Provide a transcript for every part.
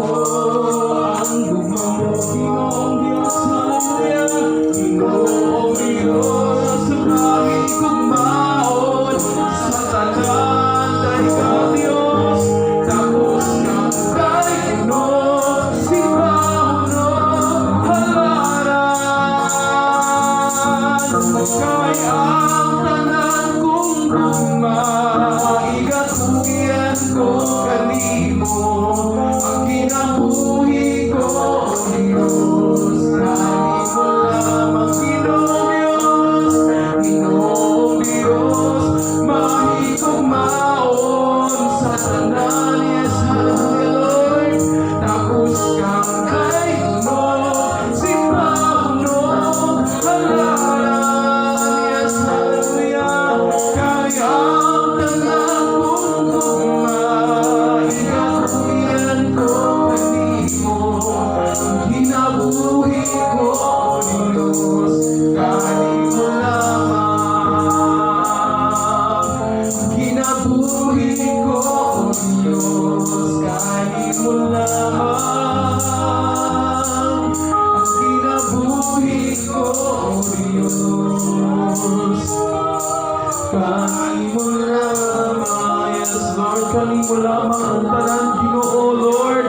ang gumamo, Ginoong Diyos, hallelujah. Ginoong Diyos, maraming kumaon sa tanan, dahil ka Diyos, tapos ng kay Uno, si Pauno, halaran. Kaya ang tanan kong maigat ugian ko kanimo, ang kinabuhi ko, Diyos, kanimo lamang, Ginoong Diyos, mahigugmaon sa tanan, yes, hallelujah, Lord. Tapos kang kay Uno, si Pauno, halaran, yes, hallelujah. Kaya ang tanan kong maigat ugian ko kanimo, ang kinabuhi ko, Diyos, kanimo lamang. Kinabuhi ko, Diyos, kanimo lamang. Ang kinabuhi ko, Diyos, kanimo lamang. Yes, Lord, kanimo lamang ang tanan, Ginoo, Lord.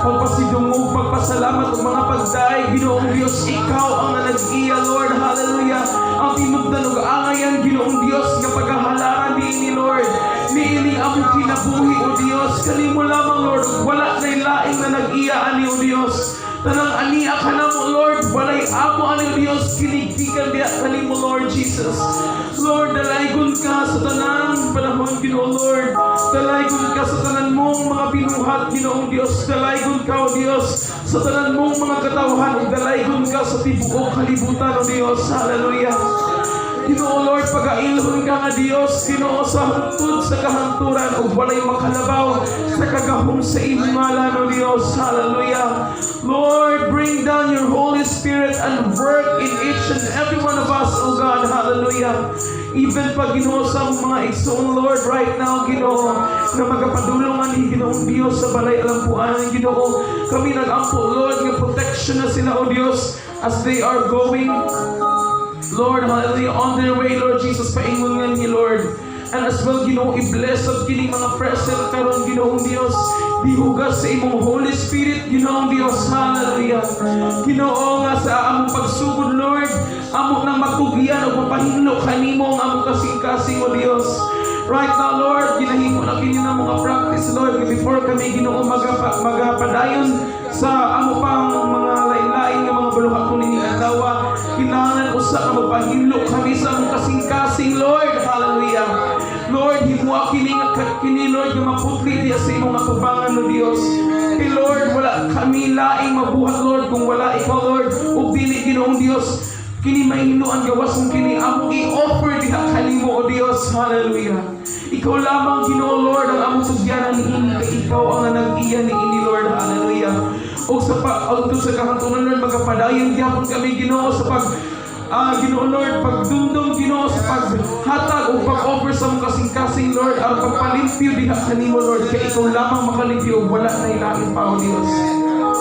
Pagpasidungog, pagpasalamat ang mga pagdaig, Ginoong Diyos, ikaw ang nag-iya, Lord, hallelujah. Ang tinugdanog angayan, Ginoong Diyos, nga paghahalaran ni Lord, niini ang kinabuhi, O Diyos, kanimo lamang, Lord, wala na laing na nag-iya ani, O Diyos. Tanang ania ka na mo, Lord, walay amo ani, O Diyos, kinigdikan diya kanimo, Lord Jesus. Lord, dalaygon ka sa tanang panahon, Ginoo, Lord. Dalaygon ka sa tanan mong mga binuhat, Ginoong Diyos. Dalaygon ka, O Diyos, sa tanan mong mga katawhan. Dalaygon ka sa tibuok kalibutan, O Diyos. Hallelujah. Ginoo, Lord, pag-ailhon ka nga Diyos, Ginoo, sa hantod sa kahanturan o walay makalabaw sa kagahom sa imong ngalan, O Diyos. Hallelujah. Lord, bring down your Holy Spirit and work in each and every one of us, O God. Hallelujah. Even pag Ginoo sa mga igsoon, Lord, right now, Ginoo, na magapadulungan ni Ginoong Diyos sa balay alampuan, Ginoo, kami nag-ampo, Lord, nga protection na sila, O Diyos, as they are going, Lord, hallelujah, on their way, Lord Jesus, paingon ni Lord. And as well, Ginoo, i-bless of kini mga present karon, Ginoong Diyos, dihugas sa imong Holy Spirit, Ginoong Diyos, hallelujah. Ginoo, nga sa among pagsugod, Lord, amo nang magtugian o mapahinlo kanimo ang among kasing-kasing, O Diyos. Right now, Lord, ginahimo na kini na mga practice, Lord, before kami, Ginoo, magapadayon sa amo pang mga lain-lain nga mga baluha ko nini adlaw. Kinahanglan usa ka magpahinlo kami sa among kasing-kasing, Lord, hallelujah. Lord, himuha kini Lord, nga maputli diya sa imong atubangan, O Diyos. Kay Lord, wala kami laing mabuhat, Lord, kung wala ikaw, Lord, ug dili, Ginoong Diyos, kini mahinuan gawas kung kini among i-offer diha kanimo, O Diyos, hallelujah. Ikaw lamang, Ginoo, Lord, ang among sugyanan niini, kay ikaw ang nag-iya niini, Lord, hallelujah. O sa kahantunan, Lord, magapadayon gyapon kami, Ginoo, sa Ginoo, Lord, pagdumdum, Ginoo, sa paghatag o pag-offer sa mong kasing-kasing, Lord, ang pagpalimpyo diha kanimo, Lord, kay ikaw lamang makalimpyo, wala na ilalim pa, O Diyos.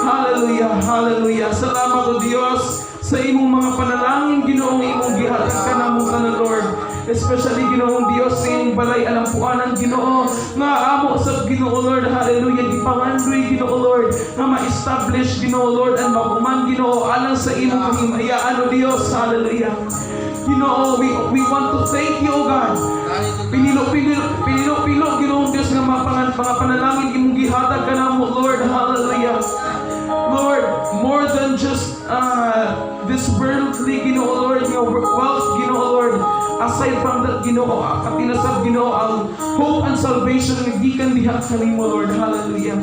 Hallelujah, hallelujah. Salamat, O Diyos, sa imong mga panalangin, Ginoo, imong gihatag ka namong tanan, Lord. Especially, Ginoong Diyos, sa inyong balay alampuanan, Ginoo, nga amo sa Ginoo, Lord, hallelujah, gipangandoy, Ginoo, Lord, nga ma-establish, Ginoo, Lord, and maguman, Ginoo, alang sa imong kahimayaan, O Diyos, hallelujah. Ginoo, we want to thank you, O God. Pinilo, Ginoong Diyos, nga mga panalangin, imong gihatag ka namo, Lord, hallelujah. Lord, more than just this worldly, Ginoo, Lord, your wealth, Ginoo, Lord. Aside from that, Ginoo, katinasab, Ginoo, ang hope and salvation nga gikan diha kanimo, Lord, hallelujah.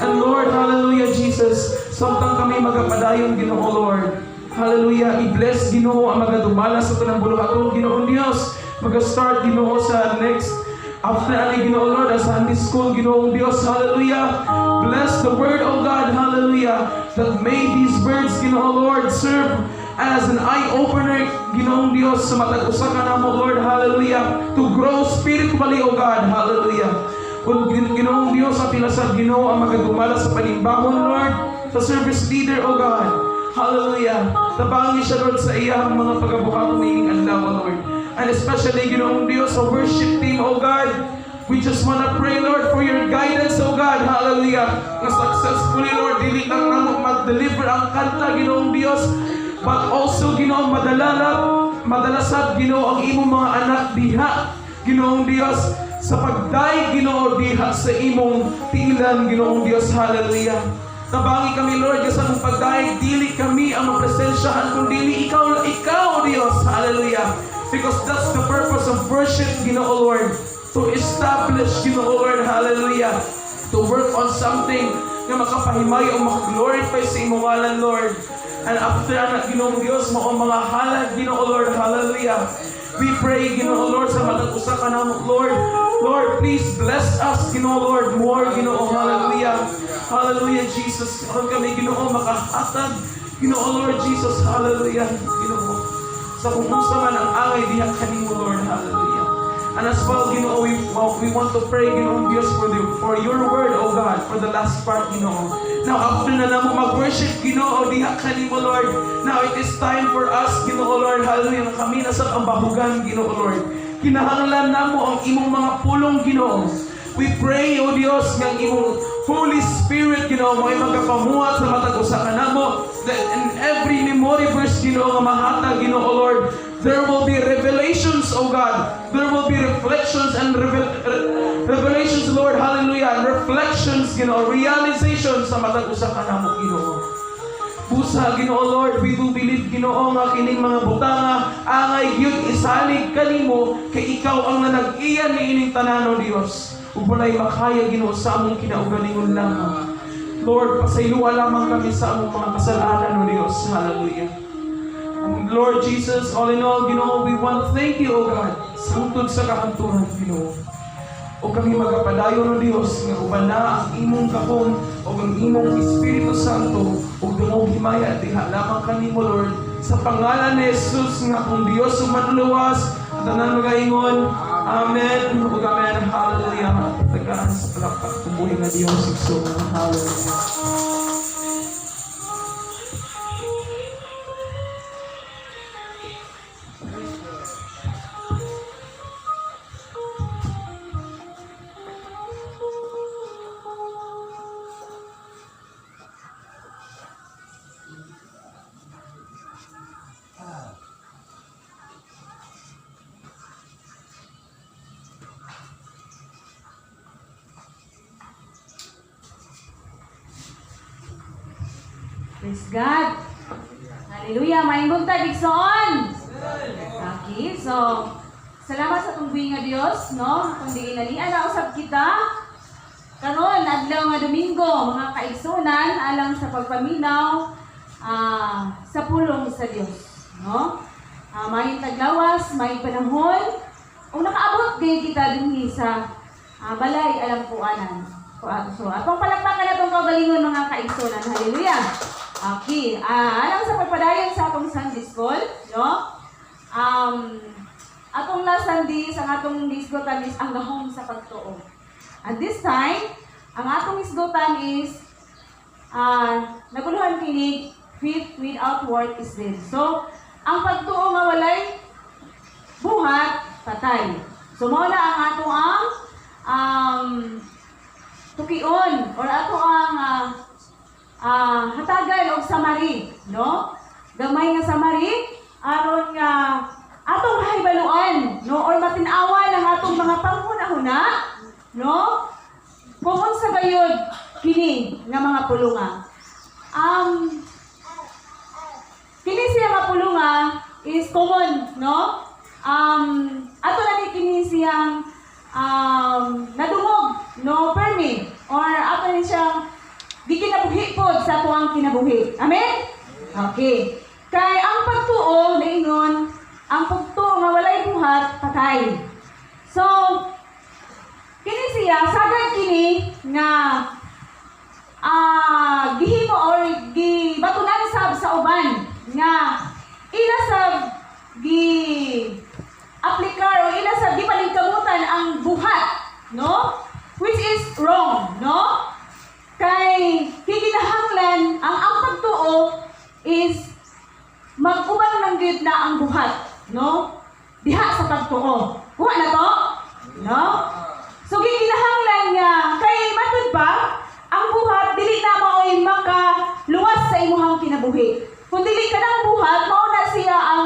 And Lord, hallelujah, Jesus, samtang kami magapadayon, Ginoo, Lord, hallelujah, i-bless, Ginoo, ang magadumala sa tanang buluhaton, Ginoo Diyos, mag-start, Ginoo, sa next after ani, Ginoo, Lord, as Sunday school, Ginoo Diyos, hallelujah. Bless the word of God, hallelujah, that may these words, Ginoo, Lord, serve as an eye-opener, Ginoong Diyos, sa matag-usa ka namo, Lord, hallelujah, to grow spiritually, O God, hallelujah. Kung Ginoong Diyos at tila sa Ginoo ang magagumala sa panimbahon, Lord, sa service leader, O God. Hallelujah. Tabangi siya, Lord, sa iyang mga pagkabuhatong nining adlaw, Lord. And especially, Ginoong Diyos, sa worship team, O God. We just want to pray, Lord, for your guidance, O God. Hallelujah. Na successfully, Lord, dili lang namo mag-deliver ang kanta, Ginoong Diyos, but also, Ginoo, madalasad, Ginoo, ang imong mga anak diha, Ginoong Diyos, sa pagday, Ginoo, diha sa imong tiilan, Ginoong Diyos. Hallelujah. Tabangi kami, Lord, sa mong pagday, dili kami ang mapresensyahan, kung dili ikaw, Diyos. Hallelujah. Because that's the purpose of worship, Ginoo, Lord. To establish, Ginoo, Lord. Hallelujah. To work on something na makapahimay o makaglorify sa imong ngalan, Lord. And after na, Ginoong Diyos, mo mga halad, Ginoo, Lord. Hallelujah. We pray, Ginoo, Lord, sa matag-usa ka namo, Lord. Lord, please bless us, Ginoo, Lord, more, Ginoo. Hallelujah. Hallelujah, Jesus. Kung kami, Ginoo, makahatag, Ginoo, Lord Jesus. Hallelujah, Ginoo. Sa kung man ang angay diha kanimo, Lord. Hallelujah. And as well, Ginoo, we want to pray, Ginoo, Diyos, for your word, O God, for the last part, Ginoo. Now, after na namo mag-worship, Ginoo, diha kanimo, Lord. Now, it is time for us, Ginoo, Lord. Hallelujah. Kami nasa ambahugan, Ginoo, Lord. Kinahanglan namo ang imong mga pulong, Ginoo. We pray, O Diyos, ng imong Holy Spirit, Ginoo, mo ay magkapamuhat sa matag-usa ka namo, that in every memory verse, Ginoo, nga mahatag, Ginoo, Lord, there will be revelations, O God. There will be reflections and revelations, Lord, hallelujah, and reflections, Ginoo, realizations sa matag-usa ka namo, Ginoo. Busa, Ginoo, Lord, we do believe, Ginoo, nga kining mga butanga angay gyud isalig kanimo kay ikaw ang nanag-iya niining tanan, O Dios. Ug walay makaya, Ginoo, sa among kinaugalingon lamang. Lord, pasayloa lamang kami sa among mga kasalanan, O Dios. Hallelujah. And Lord Jesus, all in all, Ginoo, we want to thank you, O God, sa hutod sa kahanturan, Ginoo. O kami magapadayon, O Dios, nga uban na ang imong kahon o ang imong Espiritu Santo o dumog himaya at diha lamang kanimo, Lord, sa pangalan ni Jesus nga kung Dios umanluwas at tanan magaingon. Amen. O amen. Hallelujah. Tagaan sa palakpak tubuhin na Diyos sigso. Hallelujah. Praise God. Hallelujah. Maingong tadigsoon. Okay. So, salamat sa tungguing nga Dios, no? Kung di inalian na usab kita. Karon adlaw nga Domingo, mga kaigsunan alang sa pagpaminaw sa pulong sa Dios, no? May taglawas, may panahon. Kung nakaabot din kita dinhi sa balay alang puanan. So, atong palakpakan na itong kaugalingon, mga kaigsunan. Hallelujah. Okay. Alang sa pagpadayon sa atong Sunday School, no? Atong last Sunday sa atong isgotan is ang gahom sa pagtuo. At this time, ang atong isgotan is naguluhan kini faith without work is dead. So, ang pagtuo nga walay buhat, patay. So, mao na ang atong tukion or ato ang hatagan og samari, no? Gamay nga samari aron nga atong mahibaluan, no? Or matin-awan ang atong mga panghuna-huna, no? Kung unsa gayud kini nga mga pulunga. Kini siya nga pulunga is common, no? Ato na ni kini siyang nadungog, no, permi, or ato ni siyang gikinabuhi pod sa tuwang kinabuhi. Amen? Okay. Kay ang pagtuo, naingon, ang pagtuo nga walay buhat, patay. So, kini siya, sagad kini nga gihimo or gibatunan sa uban nga ila sa aplikar o ila sa gipaningkamutan ang buhat, no? Which pagtuo. Kuha na to? No? So gikinahanglan nga kay matud pa ang buhat dili na maoy makaluwas sa imong kinabuhi. Kung dili ka nang buhat, mao na siya ang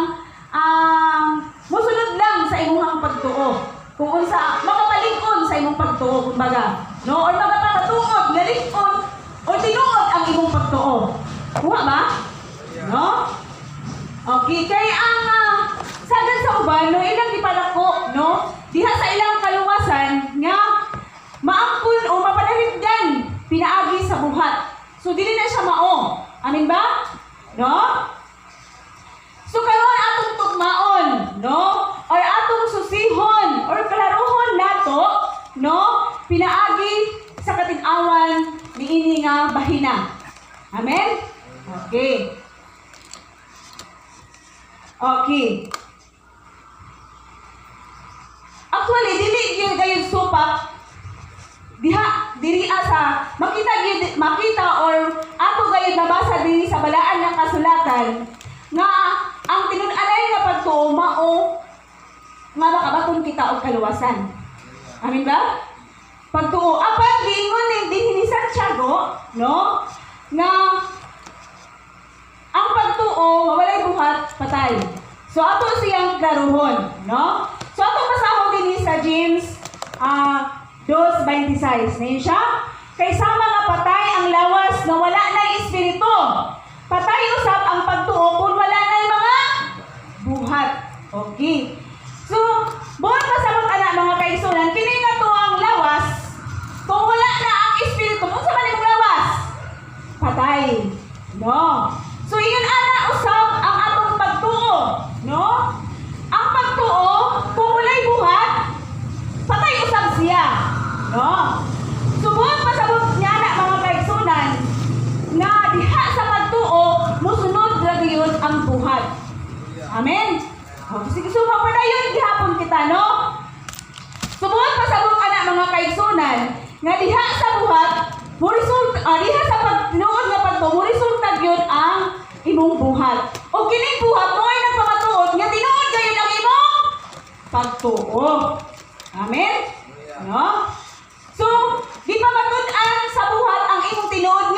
musunod lang sa imong pagtuo. Kung unsa makapalig-on sa imong pagtuo kumbaga, no? Or magapatuod, galig-on o tinuod ang imong pagtuo. Kuha ba? No? Okay, kay ang sagad sa uban, no, ilang ipalako, no? Diha sa ilang kaluwasan nga maangkon o mapanahigdan pinaagi sa buhat. So dili na siya mao. Amin ba? No? So karon atong tugmaon, no? Or atong susihon or kalaruhon nato, no? Pinaagi sa katin-awan niini nga bahina. Amen? Okay. Okay. Actually, dili gyud gayud supak diri sa makita or ato gayud nabasa diri sa balaan nga kasulatan nga ang tinud-anay nga pagtuo mao nga makabaton kita og kaluwasan. Amin ba? Pagtuo apan giingon ni Santiago, no? Nga ang pagtuo walay buhat patay. So ato siyang karuhon, no? So ato pasahog din sa James 2:26. Ngayon siya, kay sama nga patay ang lawas na wala na espiritu. Patay usab ang pagtuo kung wala na mga buhat. Okay. So, buhat pasabot ana mga kaigsunan, kini nga to ang lawas kung wala na ang espiritu. Unsa man imong lawas? Patay. No. So, ingon ana usab ang atong pagtuo, no? Ang pagtuo kung walay buhat, patay usab siya. No? Subot pasabot niya na mga kaigsunan na diha sa pagtuo musunod ra gyud ang buhat. Amen. Sige suma pa dayon gihapon kita, no? Subot pasabot ana mga kaigsunan nga diha sa buhat mo diha sa pagtuo nga pagtuo mo resulta gyud ang imong buhat. O kining buhat mo ay nagpamatuod nga tinuod gyud ang imong pagtuo. Amen. No? So, di pa matud-an sa buhat ang imong tinuod